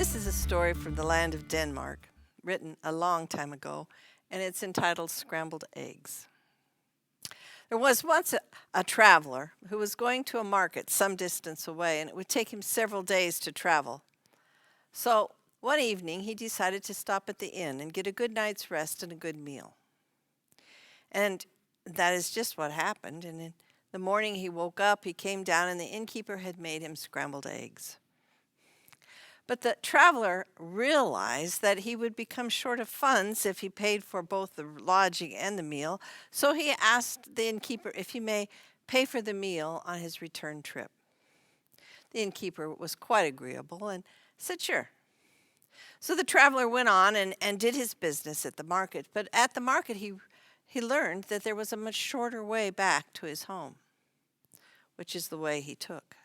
This is a story from the land of Denmark, written a long time ago, and it's entitled Scrambled Eggs. There was once a traveler who was going to a market some distance away, and it would take him several days to travel. So one evening, he decided to stop at the inn and get a good night's rest and a good meal. And that is just what happened. And in the morning he woke up, he came down, and the innkeeper had made him scrambled eggs. But the traveler realized that he would become short of funds if he paid for both the lodging and the meal, so he asked the innkeeper if he may pay for the meal on his return trip. The innkeeper was quite agreeable and said, "Sure." So the traveler went on and did his business at the market, but at the market he learned that there was a much shorter way back to his home, which is the way he took.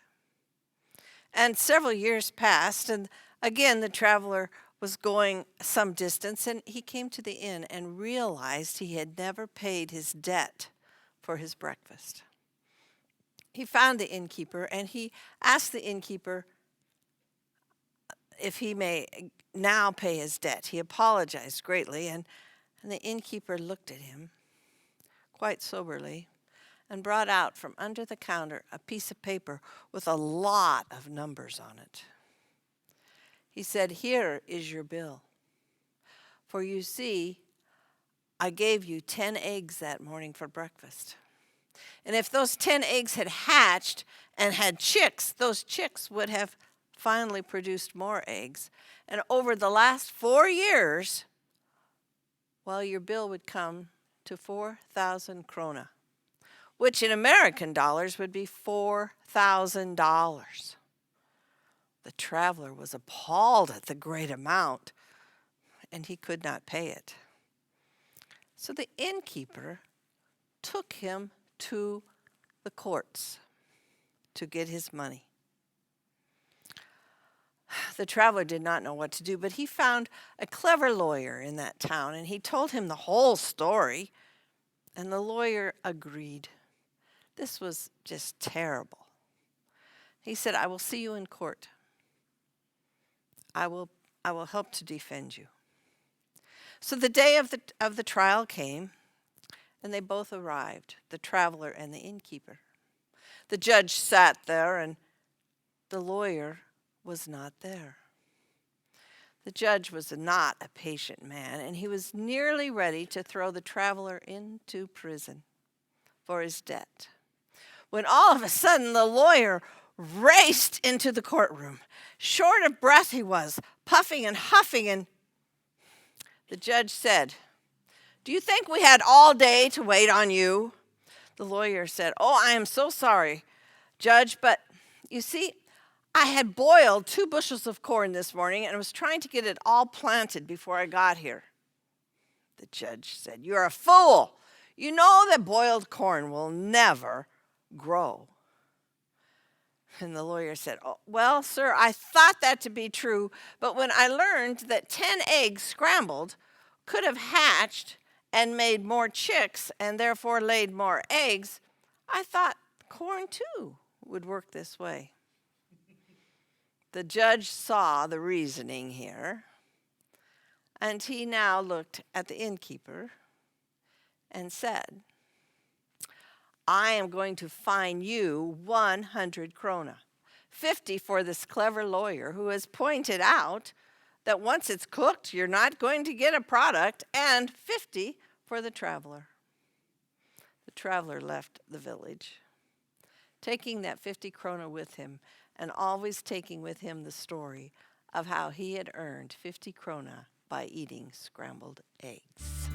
And several years passed, and again the traveler was going some distance, and he came to the inn and realized he had never paid his debt for his breakfast. He found the innkeeper, and he asked the innkeeper if he may now pay his debt. He apologized greatly, and the innkeeper looked at him quite soberly and brought out from under the counter a piece of paper with a lot of numbers on it. He said, "Here is your bill. For you see, I gave you 10 eggs that morning for breakfast. And if those 10 eggs had hatched and had chicks, those chicks would have finally produced more eggs. And over the last 4 years, well, your bill would come to 4,000 krona, which in American dollars would be $4,000. The traveler was appalled at the great amount, and he could not pay it. So the innkeeper took him to the courts to get his money. The traveler did not know what to do, but he found a clever lawyer in that town, and he told him the whole story, and the lawyer agreed. This was just terrible. He said, "I will see you in court. I will help to defend you." So the day of the trial came, and they both arrived, the traveler and the innkeeper. The judge sat there, and the lawyer was not there. The judge was not a patient man, and he was nearly ready to throw the traveler into prison for his debt, when all of a sudden the lawyer raced into the courtroom. Short of breath he was, puffing and huffing, and the judge said, "Do you think we had all day to wait on you?" The lawyer said, "Oh, I am so sorry, Judge, but you see, I had boiled 2 bushels of corn this morning and was trying to get it all planted before I got here." The judge said, "You're a fool. You know that boiled corn will never grow." And the lawyer said, "Oh, well, sir, I thought that to be true, but when I learned that 10 eggs scrambled could have hatched and made more chicks and therefore laid more eggs, I thought corn too would work this way." The judge saw the reasoning here, and he now looked at the innkeeper and said, "I am going to fine you 100 krona, 50 for this clever lawyer who has pointed out that once it's cooked, you're not going to get a product, and 50 for the traveler." The traveler left the village, taking that 50 krona with him, and always taking with him the story of how he had earned 50 krona by eating scrambled eggs.